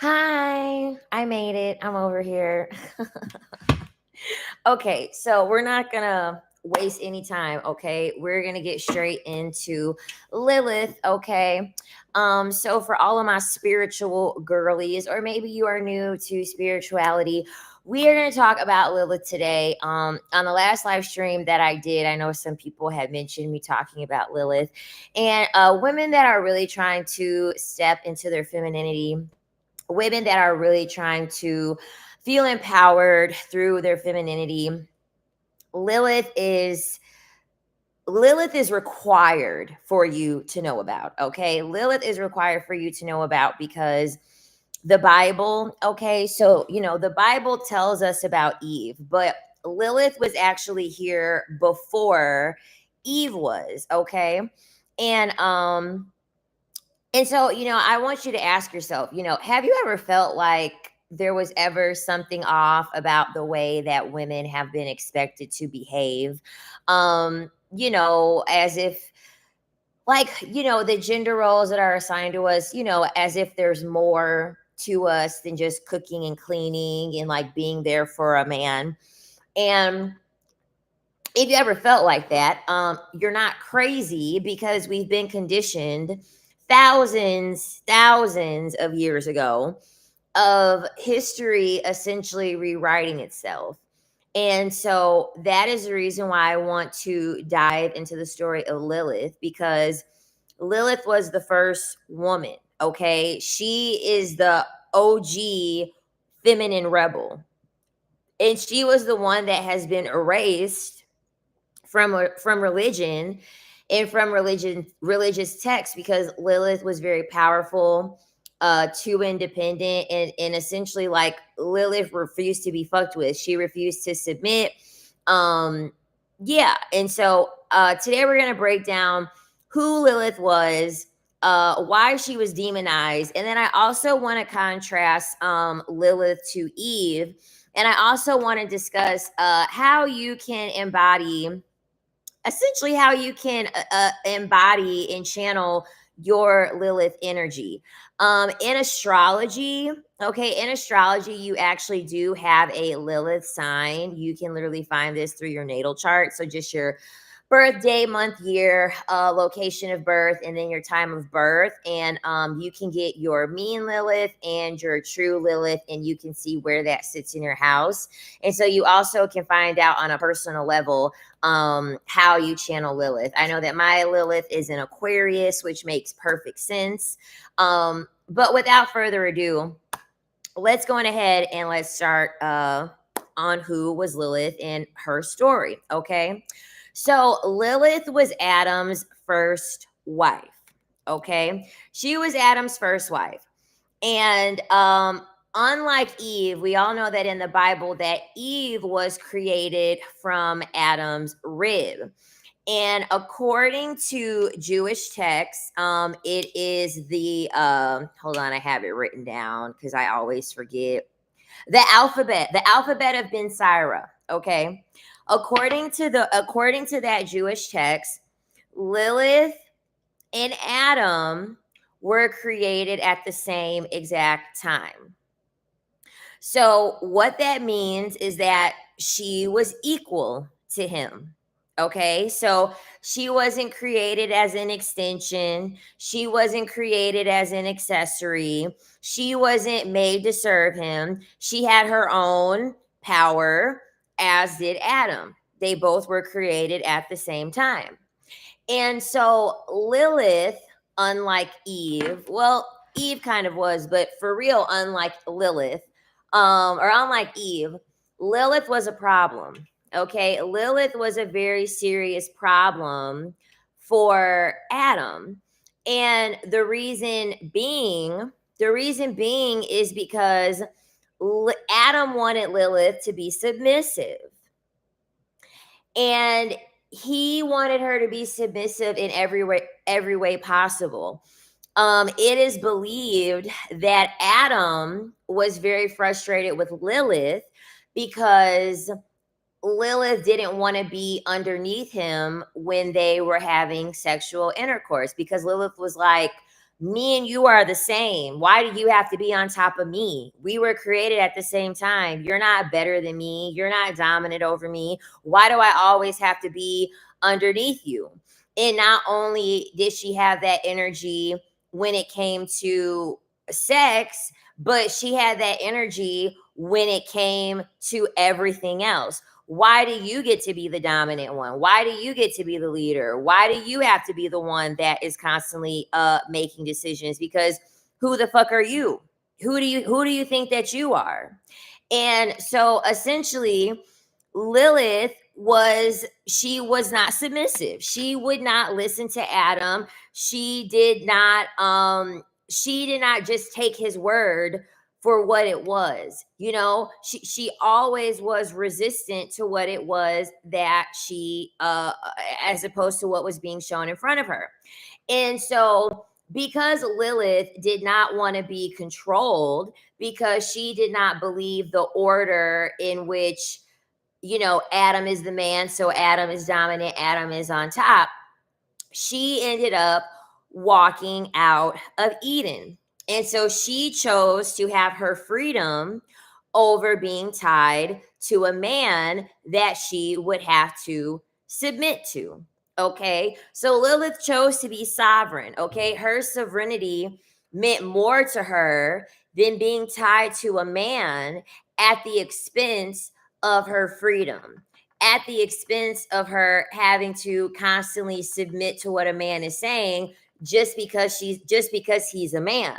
Hi, I made it. I'm over here. Okay, so we're not gonna waste any time, okay? We're gonna get straight into Lilith, okay? So for all of my spiritual girlies, or maybe you are new to spirituality, we are gonna talk about Lilith today. On the last live stream that I did, I know some people had mentioned me talking about Lilith and women that are really trying to step into their femininity, women that are really trying to feel empowered through their femininity. Lilith is Lilith is required for you to know about, okay? Lilith is required for you to know about because the Bible, okay? So, the Bible tells us about Eve, but Lilith was actually here before Eve was, okay? And so, I want you to ask yourself, have you ever felt like there was ever something off about the way that women have been expected to behave? As if, like, the gender roles that are assigned to us, as if there's more to us than just cooking and cleaning and like being there for a man. And if you ever felt like that, you're not crazy because we've been conditioned thousands of years ago of history essentially rewriting itself. And so that is the reason why I want to dive into the story of Lilith, because Lilith was the first woman, okay? She is the OG feminine rebel. And she was the one that has been erased from religion and from religious texts, because Lilith was very powerful, too independent, and essentially, like, Lilith refused to be fucked with. She refused to submit. Um yeah, and so today we're going to break down who Lilith was, why she was demonized, and then I also want to contrast Lilith to Eve, and I also want to discuss how you can embody, essentially how you can embody and channel your Lilith energy. In astrology, okay, in astrology, you actually do have a Lilith sign. You can literally find this through your natal chart. So just your birthday, month, year, location of birth, and then your time of birth. And you can get your mean Lilith and your true Lilith, and you can see where that sits in your house. And so you also can find out on a personal level how you channel Lilith. I know that my Lilith is an Aquarius, which makes perfect sense. But without further ado, let's go on ahead and let's start on who was Lilith and her story. Okay. So Lilith was Adam's first wife. Okay. She was Adam's first wife. And unlike Eve, we all know that in the Bible that Eve was created from Adam's rib. And according to Jewish texts, it is the hold on, I have it written down because I always forget. The alphabet of Ben Sira. Okay. According to that Jewish text, Lilith and Adam were created at the same exact time. So what that means is that she was equal to him. Okay, so she wasn't created as an extension. She wasn't created as an accessory. She wasn't made to serve him. She had her own power, as did Adam. They both were created at the same time. And so Lilith, unlike Eve, well, Eve kind of was, but for real, unlike Lilith, or unlike Eve, Lilith was a problem. Okay, Lilith was a very serious problem for Adam. And the reason being is because Adam wanted Lilith to be submissive. And he wanted her to be submissive in every way possible. It is believed that Adam was very frustrated with Lilith because Lilith didn't want to be underneath him when they were having sexual intercourse, because Lilith was like, Me and you are the same. Why do you have to be on top of me? We were created at the same time. You're not better than me. You're not dominant over me. Why do I always have to be underneath you? And not only did she have that energy when it came to sex, but she had that energy when it came to everything else. Why do you get to be the dominant one? Why do you get to be the leader? Why do you have to be the one that is constantly making decisions? Because who the fuck are you? Who do you think that you are? And so essentially, Lilith was not submissive. She would not listen to Adam. She did not just take his word for what it was. She always was resistant to what it was that she as opposed to what was being shown in front of her. And so because Lilith did not want to be controlled, because she did not believe the order in which Adam is the man, so Adam is dominant, Adam is on top, she ended up walking out of Eden. And so she chose to have her freedom over being tied to a man that she would have to submit to. Okay. So Lilith chose to be sovereign. Okay. Her sovereignty meant more to her than being tied to a man at the expense of her freedom, at the expense of her having to constantly submit to what a man is saying just because he's a man.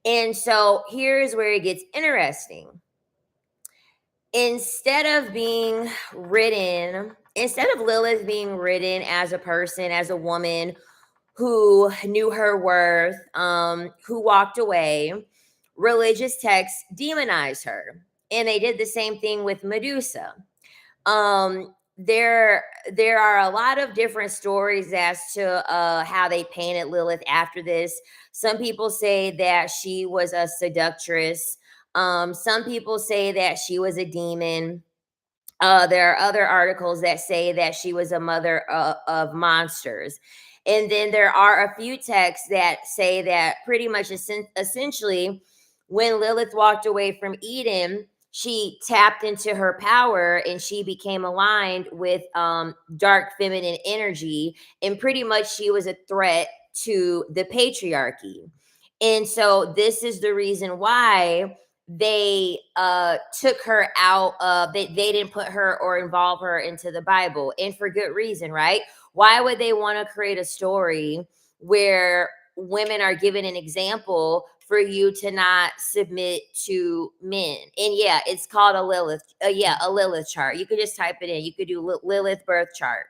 And so here's where it gets interesting. Instead of Lilith being written as a person, as a woman who knew her worth, who walked away, religious texts demonized her. And they did the same thing with Medusa. There are a lot of different stories as to how they painted Lilith after this. Some people say that she was a seductress. Some people say that she was a demon. There are other articles that say that she was a mother of monsters. And then there are a few texts that say that pretty much essentially when Lilith walked away from Eden, she tapped into her power and she became aligned with dark feminine energy. And pretty much she was a threat to the patriarchy. And so this is the reason why they took her out of they didn't put her or involve her into the Bible, and for good reason, right? Why would they want to create a story where women are given an example for you to not submit to men? And yeah, it's called a Lilith chart. You could just type it in. You could do Lilith birth chart.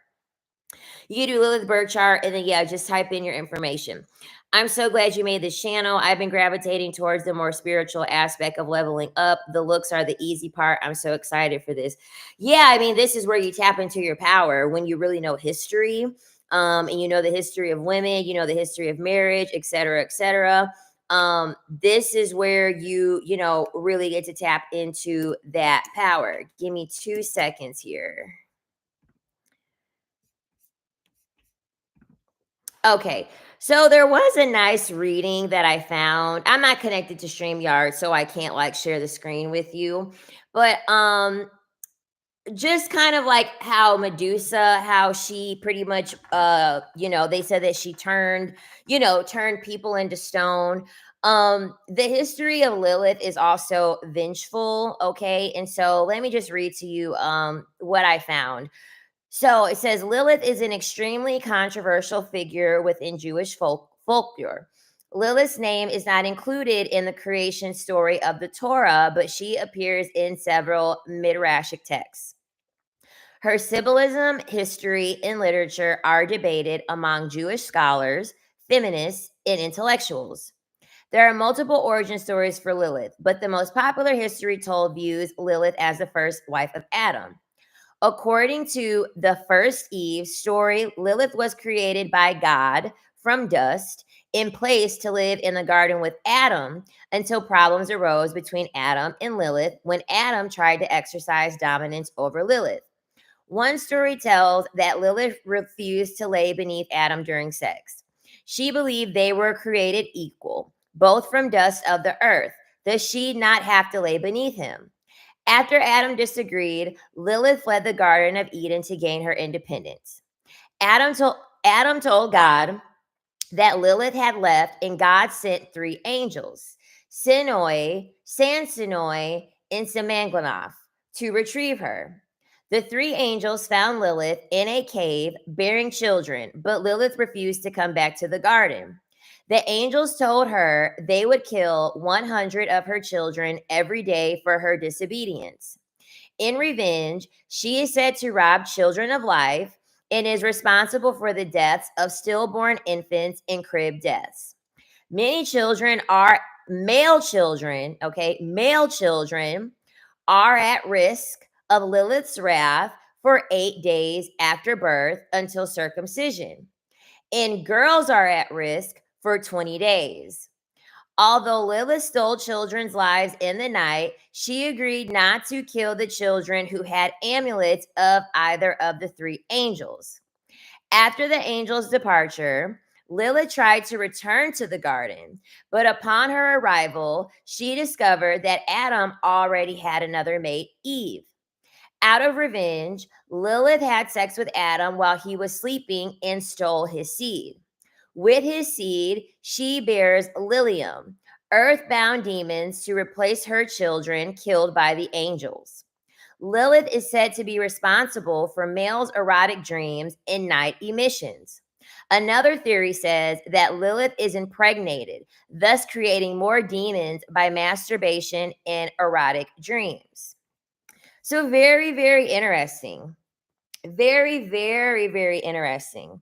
You can do Lilith birth chart, and then just type in your information. I'm so glad you made this channel. I've been gravitating towards the more spiritual aspect of leveling up. The looks are the easy part. I'm so excited for this. Yeah, I mean, this is where you tap into your power when you really know history, and you know the history of women, you know the history of marriage, et cetera, et cetera. This is where you really get to tap into that power. Give me 2 seconds here. Okay. So there was a nice reading that I found. I'm not connected to StreamYard, so I can't share the screen with you. But just kind of like how Medusa, how she pretty much they said that she turned people into stone. The history of Lilith is also vengeful, okay? And so let me just read to you what I found. So it says Lilith is an extremely controversial figure within Jewish folklore. Lilith's name is not included in the creation story of the Torah, but she appears in several midrashic texts. Her symbolism, history, and literature are debated among Jewish scholars, feminists, and intellectuals. There are multiple origin stories for Lilith, but the most popular history told views Lilith as the first wife of Adam. According to the first Eve story, Lilith was created by God from dust and placed to live in the garden with Adam until problems arose between Adam and Lilith when Adam tried to exercise dominance over Lilith. One story tells that Lilith refused to lay beneath Adam during sex. She believed they were created equal, both from dust of the earth. Thus she not have to lay beneath him. After Adam disagreed, Lilith fled the Garden of Eden to gain her independence. Adam told God that Lilith had left, and God sent 3 angels, Sinoi, Sansinoi, and Semanganoth, to retrieve her. The 3 angels found Lilith in a cave bearing children, but Lilith refused to come back to the garden. The angels told her they would kill 100 of her children every day for her disobedience. In revenge, she is said to rob children of life and is responsible for the deaths of stillborn infants and crib deaths. Many children are male children, okay? Male children are at risk of Lilith's wrath for 8 days after birth until circumcision. And girls are at risk for 20 days. Although Lilith stole children's lives in the night, she agreed not to kill the children who had amulets of either of the 3 angels. After the angels' departure, Lilith tried to return to the garden, but upon her arrival, she discovered that Adam already had another mate, Eve. Out of revenge, Lilith had sex with Adam while he was sleeping and stole his seed. With his seed, she bears Lilium, earthbound demons to replace her children killed by the angels. Lilith is said to be responsible for males' erotic dreams and night emissions. Another theory says that Lilith is impregnated, thus creating more demons by masturbation and erotic dreams. So, very, very interesting. Very, very, very interesting.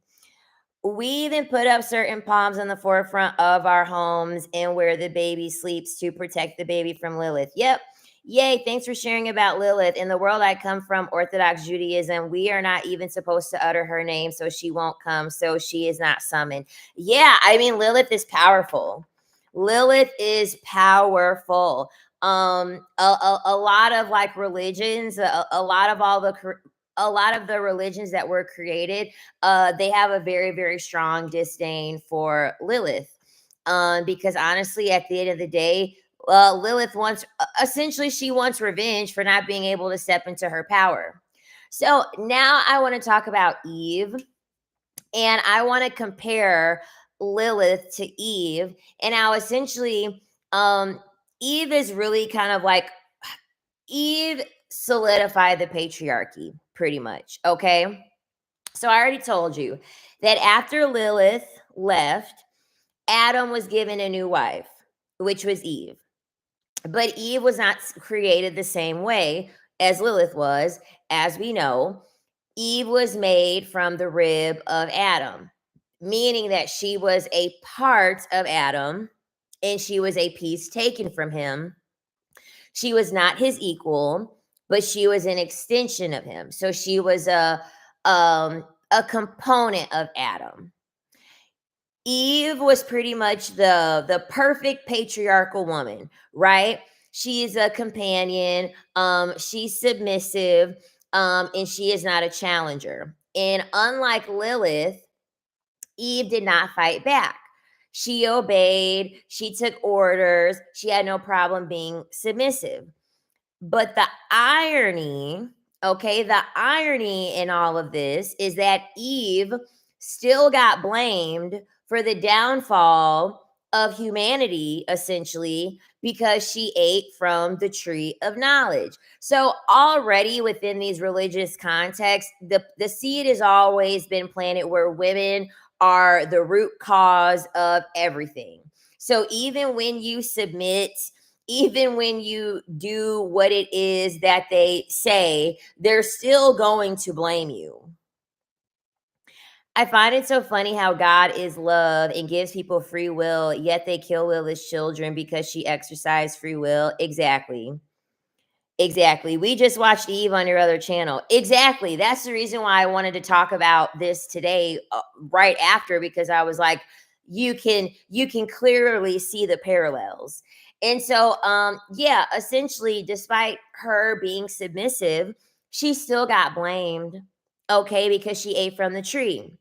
We even put up certain palms in the forefront of our homes and where the baby sleeps to protect the baby from Lilith. Yep. Yay. Thanks for sharing about Lilith. In the world I come from, Orthodox Judaism, we are not even supposed to utter her name, so she won't come, so she is not summoned. Yeah, I mean, Lilith is powerful. Lilith is powerful. A lot of like religions, a lot of the religions that were created, they have a very, very strong disdain for Lilith. Because honestly, at the end of the day, Lilith wants, essentially, she wants revenge for not being able to step into her power. So now I want to talk about Eve, and I want to compare Lilith to Eve. And now essentially, Eve is really kind of like, Eve solidified the patriarchy pretty much. Okay. So I already told you that after Lilith left, Adam was given a new wife, which was Eve. But Eve was not created the same way as Lilith was. As we know, Eve was made from the rib of Adam, meaning that she was a part of Adam and she was a piece taken from him. She was not his equal, but she was an extension of him. So she was a component of Adam. Eve was pretty much the perfect patriarchal woman, right? She's a companion, she's submissive, and she is not a challenger. And unlike Lilith, Eve did not fight back. She obeyed, she took orders, she had no problem being submissive. But the irony, okay, the irony in all of this is that Eve still got blamed for the downfall of humanity, essentially, because she ate from the tree of knowledge. So already within these religious contexts, the seed has always been planted where women are the root cause of everything. So even when you submit, even when you do what it is that they say, they're still going to blame you. I find it so funny how God is love and gives people free will, yet they kill Lilith's children because she exercised free will. Exactly. Exactly. We just watched Eve on your other channel. Exactly. That's the reason why I wanted to talk about this today, right after, because I was like, you can clearly see the parallels. And so yeah, essentially, despite her being submissive, she still got blamed, okay, because she ate from the tree.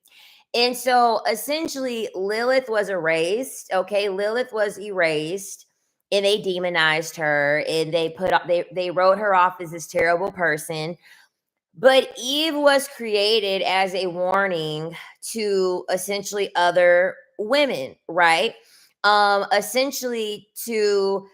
And so essentially, Lilith was erased. Okay, Lilith was erased, and they demonized her, and they wrote her off as this terrible person. But Eve was created as a warning to essentially other women, right? Essentially to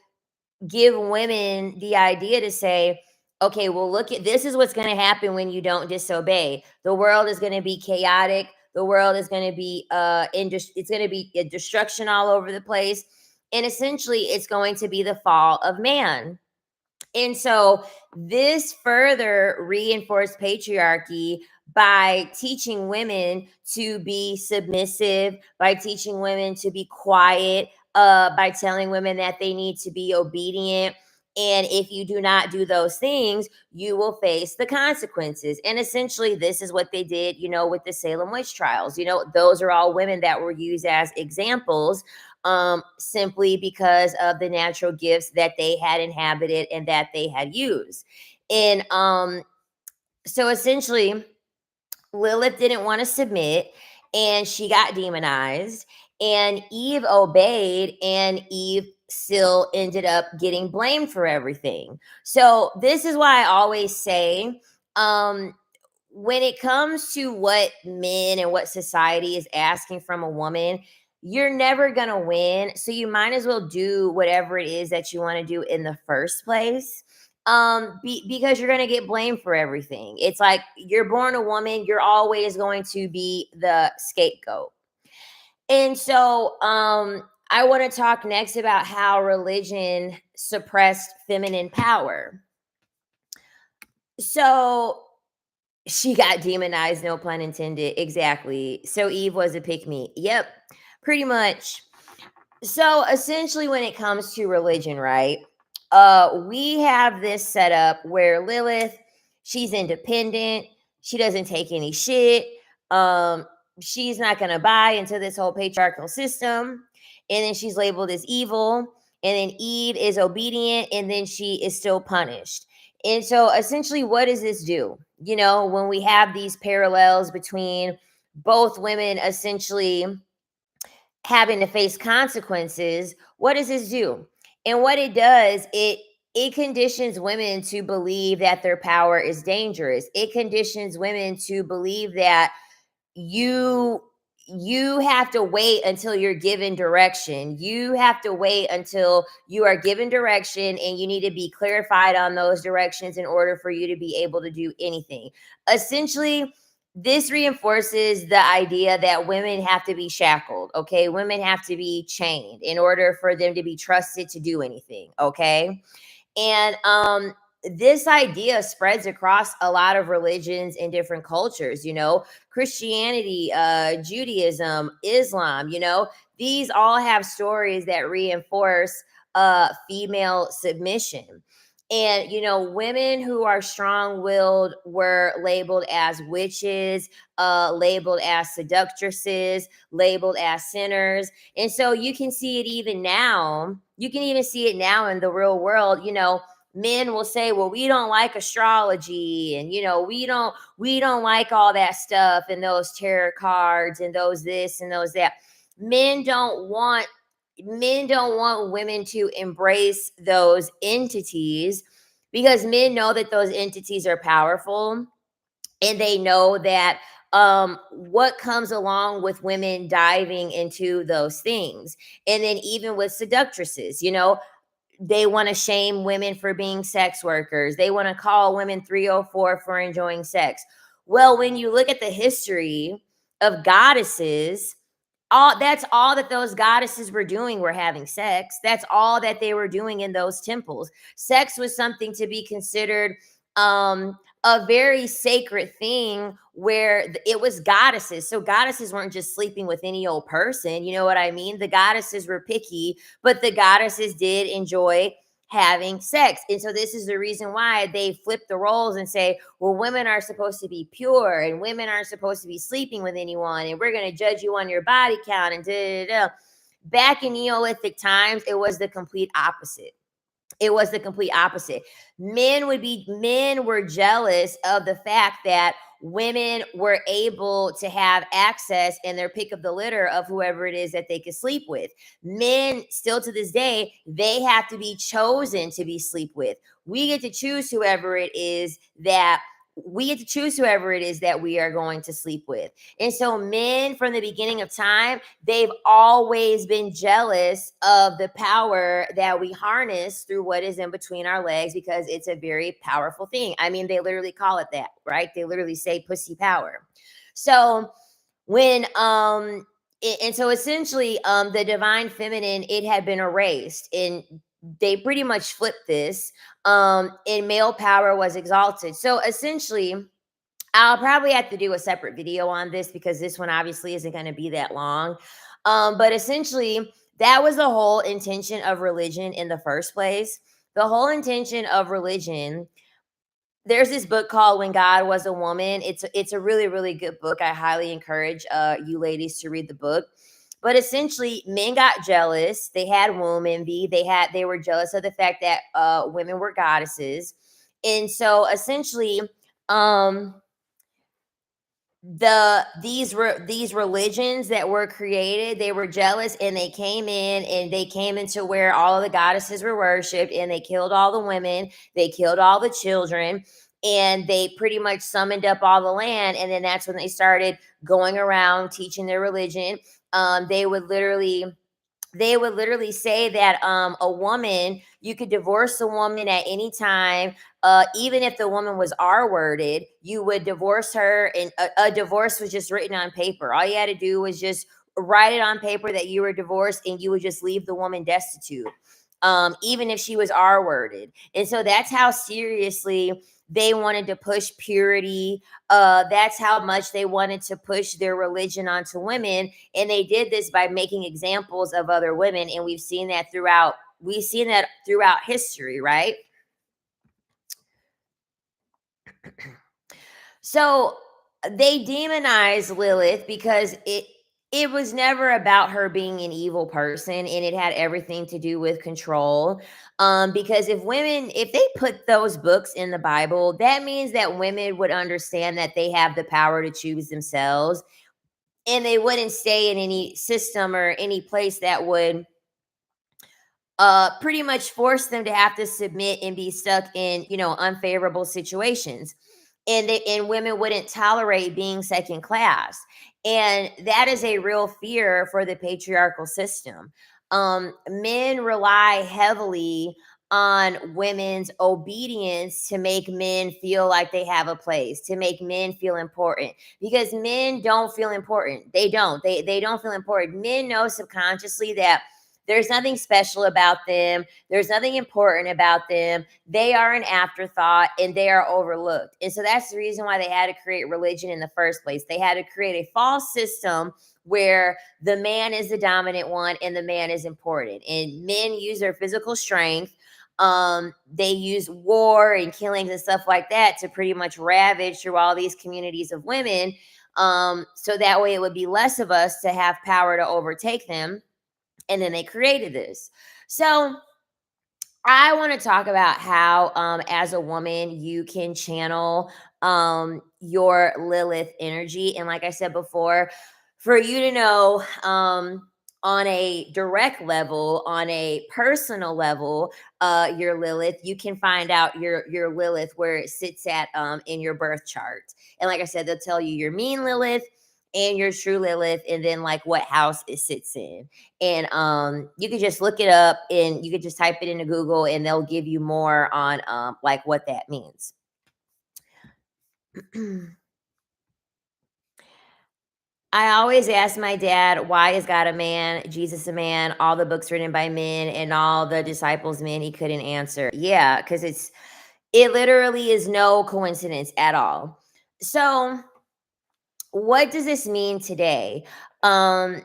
give women the idea to say, okay, well, look at this is what's going to happen when you don't disobey. The world is going to be chaotic. The world is going to be it's going to be destruction all over the place. And essentially, it's going to be the fall of man. And so this further reinforced patriarchy by teaching women to be submissive, by teaching women to be quiet, by telling women that they need to be obedient. And if you do not do those things, you will face the consequences. And essentially, this is what they did, with the Salem witch trials. Those are all women that were used as examples, simply because of the natural gifts that they had inhabited and that they had used. And so essentially, Lilith didn't want to submit, and she got demonized, and Eve obeyed, and Eve still ended up getting blamed for everything. So this is why I always say, when it comes to what men and what society is asking from a woman, you're never going to win. So you might as well do whatever it is that you want to do in the first place. Because you're going to get blamed for everything. It's like you're born a woman, you're always going to be the scapegoat. And so I want to talk next about how religion suppressed feminine power. So she got demonized, no pun intended. Exactly. So Eve was a pick me. Yep, pretty much. So essentially, when it comes to religion, right? We have this setup where Lilith, she's independent. She doesn't take any shit. Um, she's not gonna buy into this whole patriarchal system. And then she's labeled as evil. And then Eve is obedient, and then she is still punished. And so essentially, what does this do? When we have these parallels between both women essentially having to face consequences, what does this do? And what it does, it conditions women to believe that their power is dangerous. It conditions women to believe that you you have to wait until you're given direction. You have to wait until you are given direction, and you need to be clarified on those directions in order for you to be able to do anything. Essentially, this reinforces the idea that women have to be shackled. Okay, women have to be chained in order for them to be trusted to do anything. Okay. And this idea spreads across a lot of religions and different cultures, Christianity, Judaism, Islam, these all have stories that reinforce female submission. And, women who are strong willed were labeled as witches, labeled as seductresses, labeled as sinners. And so you can see it even now. You can even see it now in the real world. Men will say, well, we don't like astrology, and we don't like all that stuff, and those tarot cards, and those this and those that. Men don't want women to embrace those entities, because men know that those entities are powerful, and they know that what comes along with women diving into those things. And then even with seductresses, they want to shame women for being sex workers. They want to call women 304 for enjoying sex. Well, when you look at the history of goddesses, that's all that those goddesses were doing, were having sex. That's all that they were doing in those temples. Sex was something to be considered a very sacred thing, where it was goddesses. So goddesses weren't just sleeping with any old person. You know what I mean? The goddesses were picky, but the goddesses did enjoy having sex. And so this is the reason why they flip the roles and say, well, women are supposed to be pure, and women aren't supposed to be sleeping with anyone, and we're going to judge you on your body count, and da, da, da. Back in Neolithic times, it was the complete opposite. It was the complete opposite. Men were jealous of the fact that women were able to have access and their pick of the litter of whoever it is that they could sleep with. Men still to this day, they have to be chosen to be sleep with. We get to choose whoever it is that we are going to sleep with. And so men from the beginning of time, they've always been jealous of the power that we harness through what is in between our legs, because it's a very powerful thing. I mean, they literally call it that, right? They literally say pussy power. So when and so essentially the divine feminine, it had been erased, and they pretty much flipped this, and male power was exalted. So essentially, I'll probably have to do a separate video on this because this one obviously isn't going to be that long. But essentially, that was the whole intention of religion in the first place. The whole intention of religion. There's this book called When God Was a Woman. It's a really, really good book. I highly encourage you ladies to read the book. But essentially, men got jealous. They had womb envy. They were jealous of the fact that women were goddesses. And so essentially, um these religions that were created, they were jealous, and they came in, and they came into where all of the goddesses were worshipped, and they killed all the women, they killed all the children, and they pretty much summoned up all the land. And then that's when they started going around teaching their religion. They would literally say that a woman, you could divorce a woman at any time, even if the woman was R worded, you would divorce her, and a divorce was just written on paper. All you had to do was just write it on paper that you were divorced, and you would just leave the woman destitute, even if she was R worded. And so that's how seriously they wanted to push purity. That's how much they wanted to push their religion onto women. And they did this by making examples of other women. And we've seen that throughout history, right? So they demonize Lilith because it was never about her being an evil person, and it had everything to do with control. Because if they put those books in the Bible, that means that women would understand that they have the power to choose themselves, and they wouldn't stay in any system or any place that would pretty much force them to have to submit and be stuck in, unfavorable situations. And women wouldn't tolerate being second class. And that is a real fear for the patriarchal system. Men rely heavily on women's obedience to make men feel like they have a place, to make men feel important, because men don't feel important. They don't feel important. Men know subconsciously that there's nothing special about them. There's nothing important about them. They are an afterthought, and they are overlooked. And so that's the reason why they had to create religion in the first place. They had to create a false system where the man is the dominant one and the man is important. And men use their physical strength. They use war and killings and stuff like that to pretty much ravage through all these communities of women. So that way it would be less of us to have power to overtake them. And then they created this. So I want to talk about how, as a woman, you can channel your Lilith energy. And like I said before, for you to know, on a direct level, on a personal level, your Lilith, you can find out your Lilith where it sits at in your birth chart. And like I said, they'll tell you your mean Lilith and your true Lilith, and then like what house it sits in. And you could just look it up, and you could just type it into Google, and they'll give you more on like what that means. I always ask my dad, why is God a man, Jesus a man, all the books written by men, and all the disciples men? He couldn't answer. Yeah, because it literally is no coincidence at all. So what does this mean today? I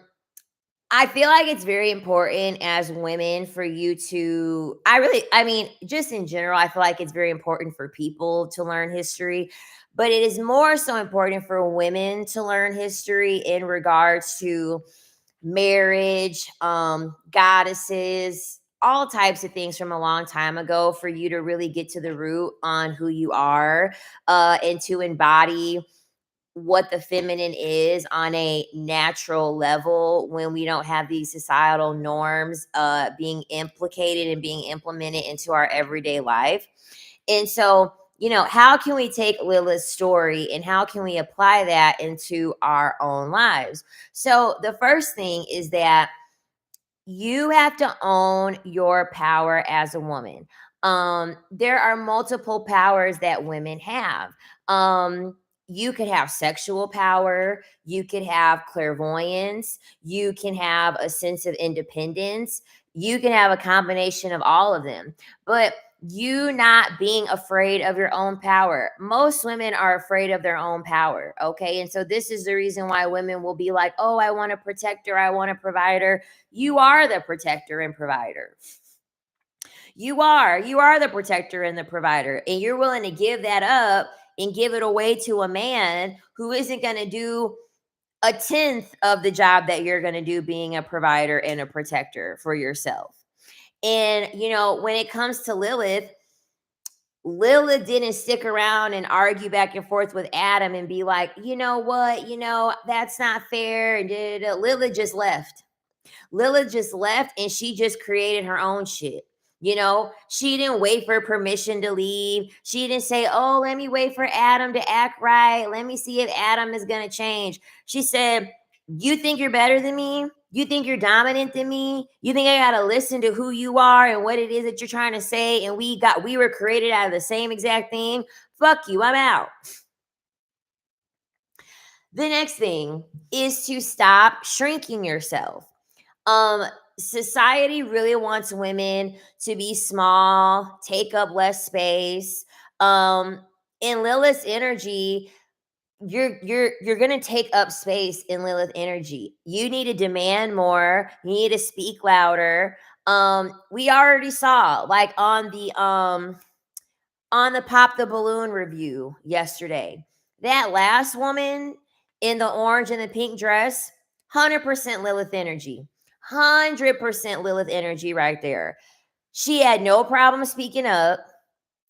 feel like it's very important as women for you to, I mean, just in general, I feel like it's very important for people to learn history, but it is more so important for women to learn history in regards to marriage, goddesses, all types of things from a long time ago for you to really get to the root on who you are, and to embody what the feminine is on a natural level when we don't have these societal norms being implicated and being implemented into our everyday life. And so, how can we take Lilith's story and how can we apply that into our own lives? So, the first thing is that you have to own your power as a woman. There are multiple powers that women have. You could have sexual power, you could have clairvoyance, you can have a sense of independence, you can have a combination of all of them. But you not being afraid of your own power. Most women are afraid of their own power. Okay. And so this is the reason why women will be like, oh, I want a protector, I want a provider. You are the protector and provider. You are the protector and the provider. And you're willing to give that up and give it away to a man who isn't going to do a tenth of the job that you're going to do being a provider and a protector for yourself. And, when it comes to Lilith, Lilith didn't stick around and argue back and forth with Adam and be like, you know what, that's not fair. And Lilith just left. Lilith just left and she just created her own shit. She didn't wait for permission to leave. She didn't say, oh, let me wait for Adam to act right. Let me see if Adam is going to change. She said, you think you're better than me? You think you're dominant than me? You think I got to listen to who you are and what it is that you're trying to say? And we were created out of the same exact thing. Fuck you. I'm out. The next thing is to stop shrinking yourself. Society really wants women to be small, take up less space. In Lilith's energy, you're gonna take up space in Lilith energy. You need to demand more. You need to speak louder. We already saw, like on the Pop the Balloon review yesterday, that last woman in the orange and the pink dress, 100% Lilith energy. 100% Lilith energy right there. She had no problem speaking up.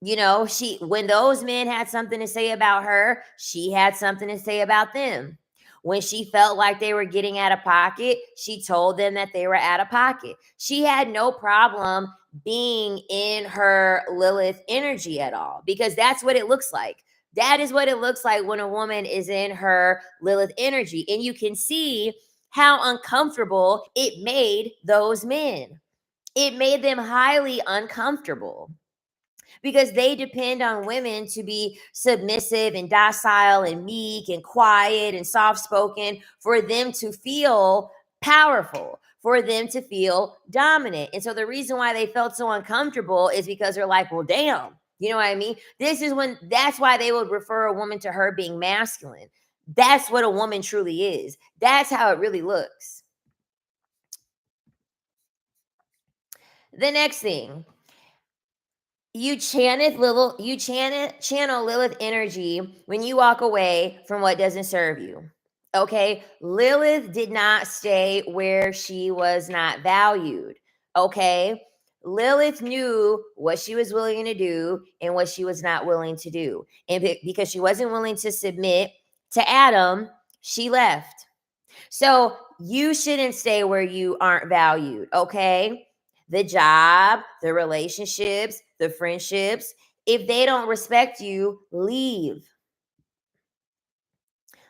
When those men had something to say about her, she had something to say about them. When she felt like they were getting out of pocket, she told them that they were out of pocket. She had no problem being in her Lilith energy at all, because that's what it looks like. That is what it looks like when a woman is in her Lilith energy. And you can see how uncomfortable it made those men. It made them highly uncomfortable because they depend on women to be submissive and docile and meek and quiet and soft-spoken for them to feel powerful, for them to feel dominant. And so the reason why they felt so uncomfortable is because they're like, well, damn, you know what I mean? That's why they would refer a woman to her being masculine. That's what a woman truly is. That's how it really looks. The next thing, you channel Lilith energy when you walk away from what doesn't serve you. Okay? Lilith did not stay where she was not valued. Okay? Lilith knew what she was willing to do and what she was not willing to do. And because she wasn't willing to submit to Adam, she left. So you shouldn't stay where you aren't valued. Okay? The job, the relationships, the friendships, if they don't respect you, leave.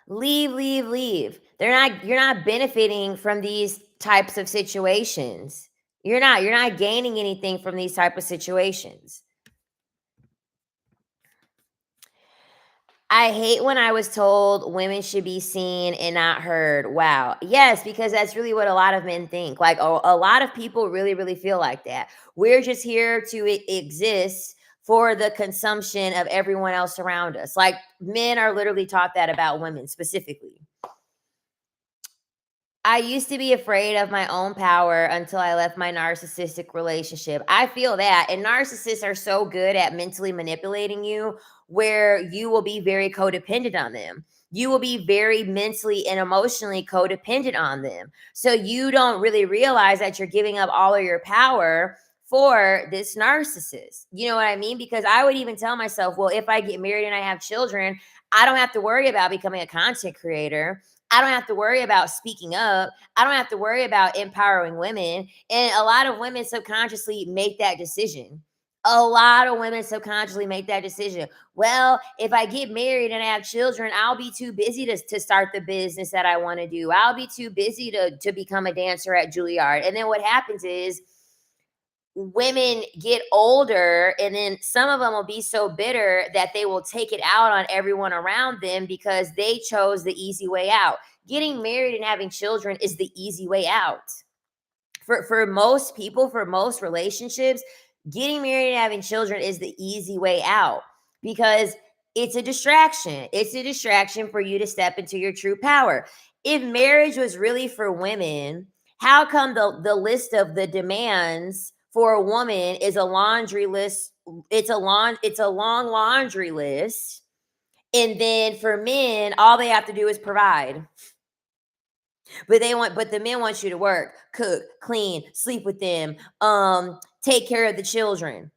Leave. You're not benefiting from these types of situations. You're not gaining anything from these type of situations. I hate when I was told women should be seen and not heard. Wow. Yes, because that's really what a lot of men think. Like a lot of people really, really feel like that. We're just here to exist for the consumption of everyone else around us. Like men are literally taught that about women specifically. I used to be afraid of my own power until I left my narcissistic relationship. I feel that. And narcissists are so good at mentally manipulating you where you will be very codependent on them. You will be very mentally and emotionally codependent on them. So you don't really realize that you're giving up all of your power for this narcissist. You know what I mean? Because I would even tell myself, well, if I get married and I have children, I don't have to worry about becoming a content creator. I don't have to worry about speaking up. I don't have to worry about empowering women. And a lot of women subconsciously make that decision. A lot of women subconsciously make that decision. Well, if I get married and I have children, I'll be too busy to start the business that I want to do. I'll be too busy to become a dancer at Juilliard. And then what happens is women get older, and then some of them will be so bitter that they will take it out on everyone around them because they chose the easy way out. Getting married and having children is the easy way out. For most people, for most relationships, getting married and having children is the easy way out because it's a distraction. It's a distraction for you to step into your true power. If marriage was really for women, how come the list of the demands for a woman is a laundry list? It's a long laundry list. And then for men, all they have to do is provide. But the men want you to work, cook, clean, sleep with them, take care of the children.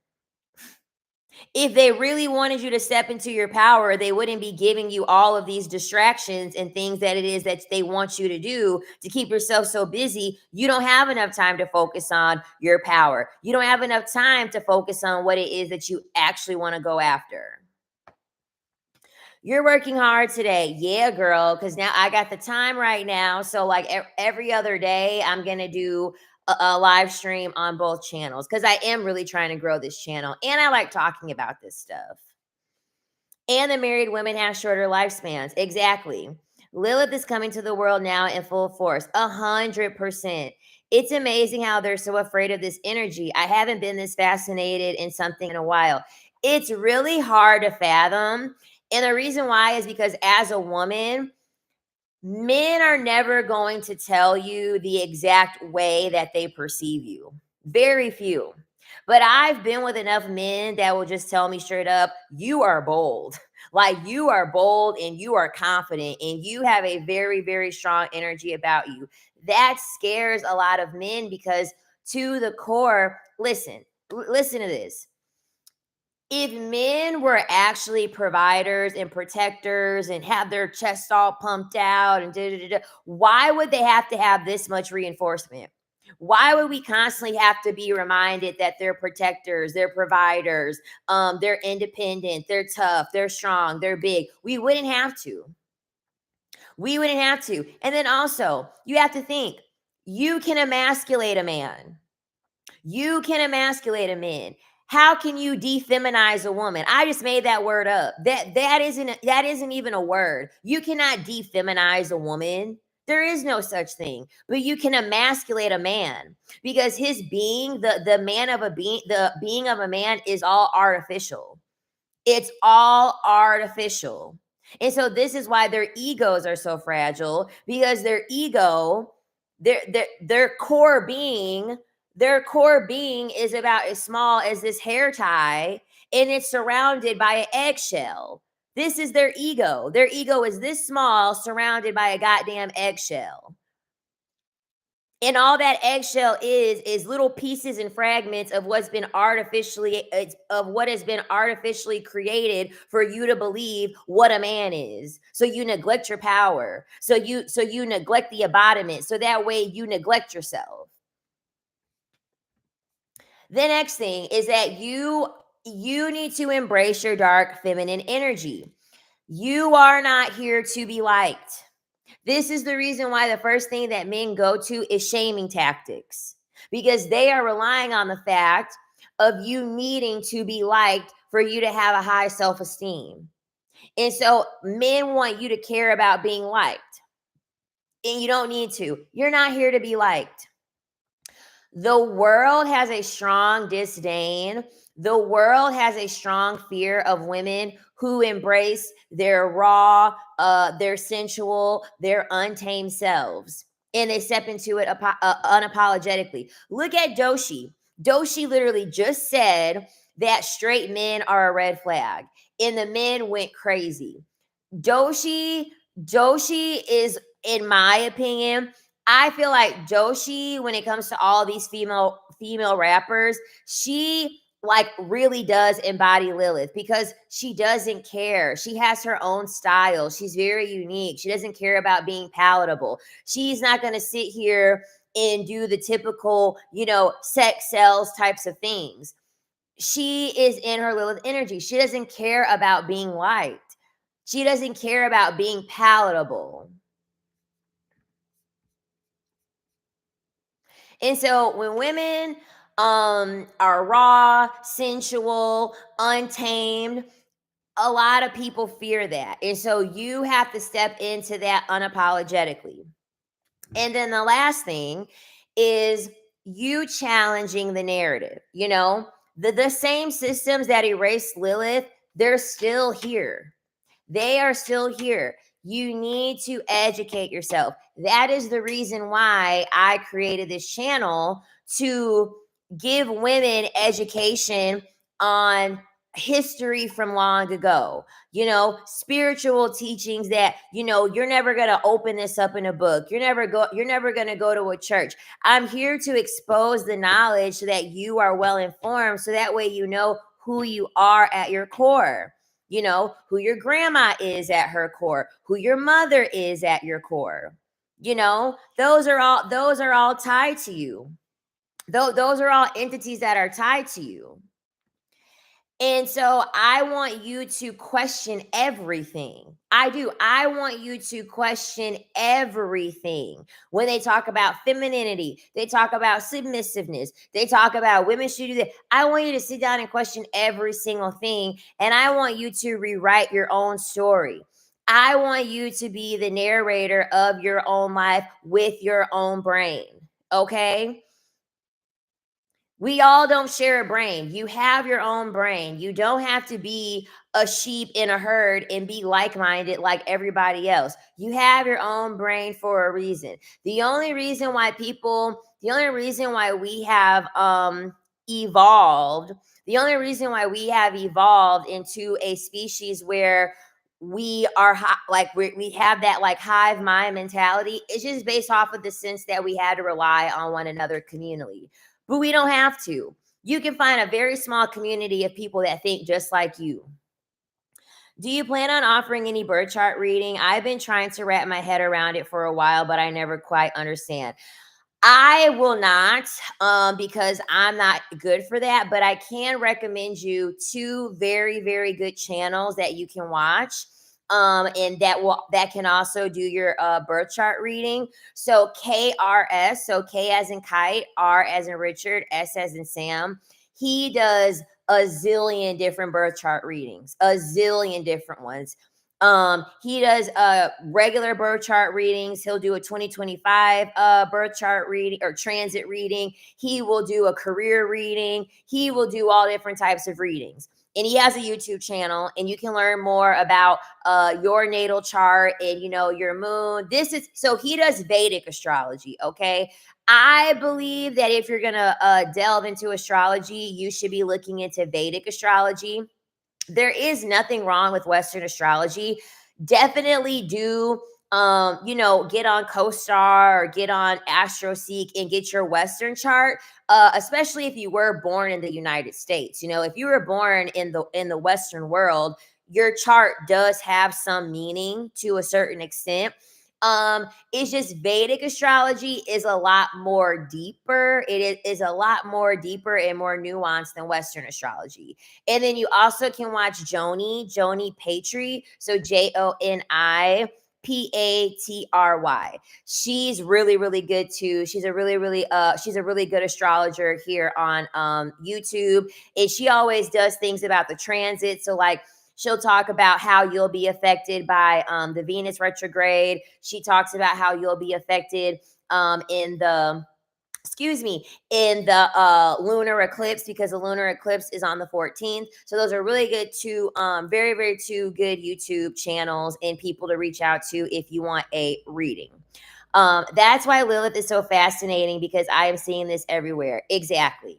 If they really wanted you to step into your power, they wouldn't be giving you all of these distractions and things that it is that they want you to do to keep yourself so busy. You don't have enough time to focus on your power. You don't have enough time to focus on what it is that you actually want to go after. You're working hard today. Yeah, girl, because now I got the time right now. So like every other day, I'm going to do a live stream on both channels because I am really trying to grow this channel. And I like talking about this stuff. And the married women have shorter lifespans. Exactly. Lilith is coming to the world now in full force. 100%. It's amazing how they're so afraid of this energy. I haven't been this fascinated in something in a while. It's really hard to fathom. And the reason why is because as a woman, men are never going to tell you the exact way that they perceive you. Very few. But I've been with enough men that will just tell me straight up, you are bold. Like you are bold and you are confident and you have a very, very strong energy about you. That scares a lot of men because to the core, listen to this. If men were actually providers and protectors and have their chests all pumped out and why would they have to have this much reinforcement? Why would we constantly have to be reminded that they're protectors, they're providers, they're independent, they're tough, they're strong, they're big? We wouldn't have to. We wouldn't have to. And then also, you have to think, you can emasculate a man. You can emasculate a man. How can you defeminize a woman? I just made that word up. That isn't even a word. You cannot defeminize a woman. There is no such thing. But you can emasculate a man because his being, the being of a man is all artificial. It's all artificial. And so this is why their egos are so fragile because their ego, their core being is about as small as this hair tie, and it's surrounded by an eggshell. This is their ego. Their ego is this small, surrounded by a goddamn eggshell. And all that eggshell is little pieces and fragments of what has been artificially created for you to believe what a man is. So you neglect your power. So you neglect the embodiment. So that way you neglect yourself. The next thing is that you need to embrace your dark feminine energy. You are not here to be liked. This is the reason why the first thing that men go to is shaming tactics, because they are relying on the fact of you needing to be liked for you to have a high self-esteem. And so men want you to care about being liked, and you don't need to. You're not here to be liked. The world has a strong disdain. The world has a strong fear of women who embrace their raw, their sensual, their untamed selves. And they step into it unapologetically. Look at Doshi. Doshi literally just said that straight men are a red flag. And the men went crazy. Doshi is, in my opinion, I feel like Joshi, when it comes to all these female rappers, she like really does embody Lilith because she doesn't care. She has her own style. She's very unique. She doesn't care about being palatable. She's not going to sit here and do the typical, sex sells types of things. She is in her Lilith energy. She doesn't care about being liked. She doesn't care about being palatable. And so when women are raw, sensual, untamed, a lot of people fear that. And so you have to step into that unapologetically. And then the last thing is you challenging the narrative. The same systems that erased Lilith, they're still here. They are still here. You need to educate yourself. That is the reason why I created this channel, to give women education on history from long ago, spiritual teachings that, you're never going to open this up in a book. You're never going to go to a church. I'm here to expose the knowledge so that you are well informed, so that way you know who you are at your core. Who your grandma is at her core, who your mother is at your core. Those are all tied to you. Those are all entities that are tied to you. And so I want you to question everything. I do. I want you to question everything. When they talk about femininity, they talk about submissiveness, they talk about women should do that. I want you to sit down and question every single thing. And I want you to rewrite your own story. I want you to be the narrator of your own life with your own brain. Okay? We all don't share a brain. You have your own brain. You don't have to be a sheep in a herd and be like-minded like everybody else. You have your own brain for a reason. The only reason why we have evolved, into a species where we are we have that like hive mind mentality, it's just based off of the sense that we had to rely on one another communally. But we don't have to. You can find a very small community of people that think just like you. Do you plan on offering any birth chart reading? I've been trying to wrap my head around it for a while, but I never quite understand. I will not, because I'm not good for that, but I can recommend you two very, very good channels that you can watch. And that can also do your birth chart reading. So KRS, so K as in kite, R as in Richard, S as in Sam. He does a zillion different birth chart readings, a zillion different ones. He does regular birth chart readings. He'll do a 2025 birth chart reading or transit reading. He will do a career reading. He will do all different types of readings. And he has a YouTube channel, and you can learn more about your natal chart and your moon. So he does Vedic astrology. Okay, I believe that if you're gonna delve into astrology, you should be looking into Vedic astrology. There is nothing wrong with Western astrology. Definitely do get on CoStar or get on AstroSeek and get your Western chart, especially if you were born in the United States. If you were born in the Western world, your chart does have some meaning to a certain extent. It's just Vedic astrology is a lot more deeper. It is a lot more deeper and more nuanced than Western astrology. And then you also can watch Joni Patry. So JoniPatry. She's really, really good too. She's a really good astrologer here on YouTube. And she always does things about the transit. So like she'll talk about how you'll be affected by the Venus retrograde. She talks about how you'll be affected in the lunar eclipse, because the lunar eclipse is on the 14th. So those are really good two, very, very two good YouTube channels and people to reach out to if you want a reading. That's why Lilith is so fascinating, because I am seeing this everywhere. Exactly.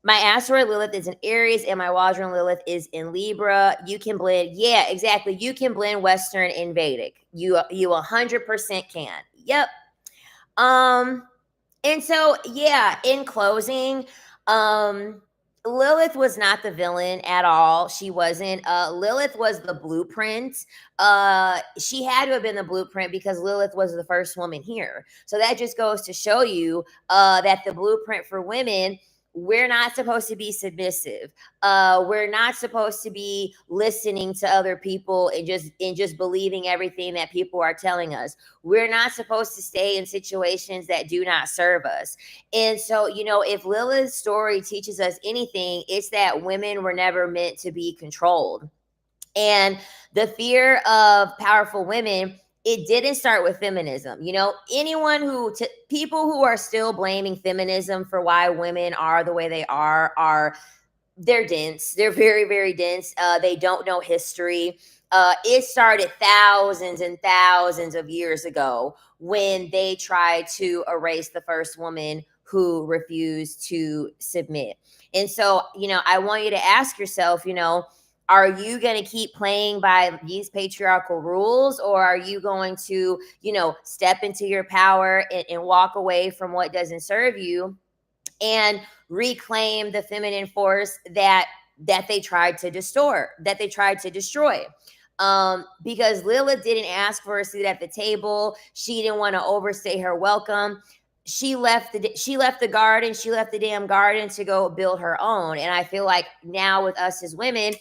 My asteroid Lilith is in Aries and my Waldron Lilith is in Libra. You can blend, yeah, exactly. You can blend Western and Vedic. You 100% can. Yep. And so, yeah, in closing, Lilith was not the villain at all. She wasn't. Lilith was the blueprint. She had to have been the blueprint because Lilith was the first woman here. So that just goes to show you that the blueprint for women, we're not supposed to be submissive. We're not supposed to be listening to other people and just believing everything that people are telling us. We're not supposed to stay in situations that do not serve us. And so, if Lilith's story teaches us anything, it's that women were never meant to be controlled. And the fear of powerful women, it didn't start with feminism. People who are still blaming feminism for why women are the way they are they're dense. They're very, very dense. They don't know history. It started thousands and thousands of years ago when they tried to erase the first woman who refused to submit. And so, I want you to ask yourself, are you going to keep playing by these patriarchal rules, or are you going to, step into your power and walk away from what doesn't serve you and reclaim the feminine force that they tried to destroy, because Lilith didn't ask for a seat at the table. She didn't want to overstay her welcome. She left the garden. She left the damn garden to go build her own. And I feel like now with us as women,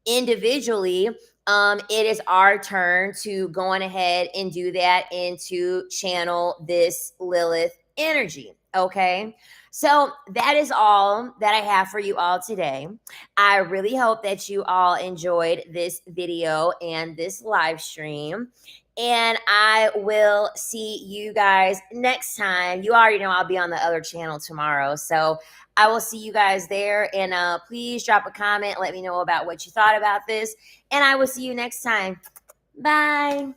individually, it is our turn to go on ahead and do that and to channel this Lilith energy. Okay. So that is all that I have for you all today. I really hope that you all enjoyed this video and this live stream. And I will see you guys next time. You already know I'll be on the other channel tomorrow. So I will see you guys there. And please drop a comment. Let me know about what you thought about this. And I will see you next time. Bye.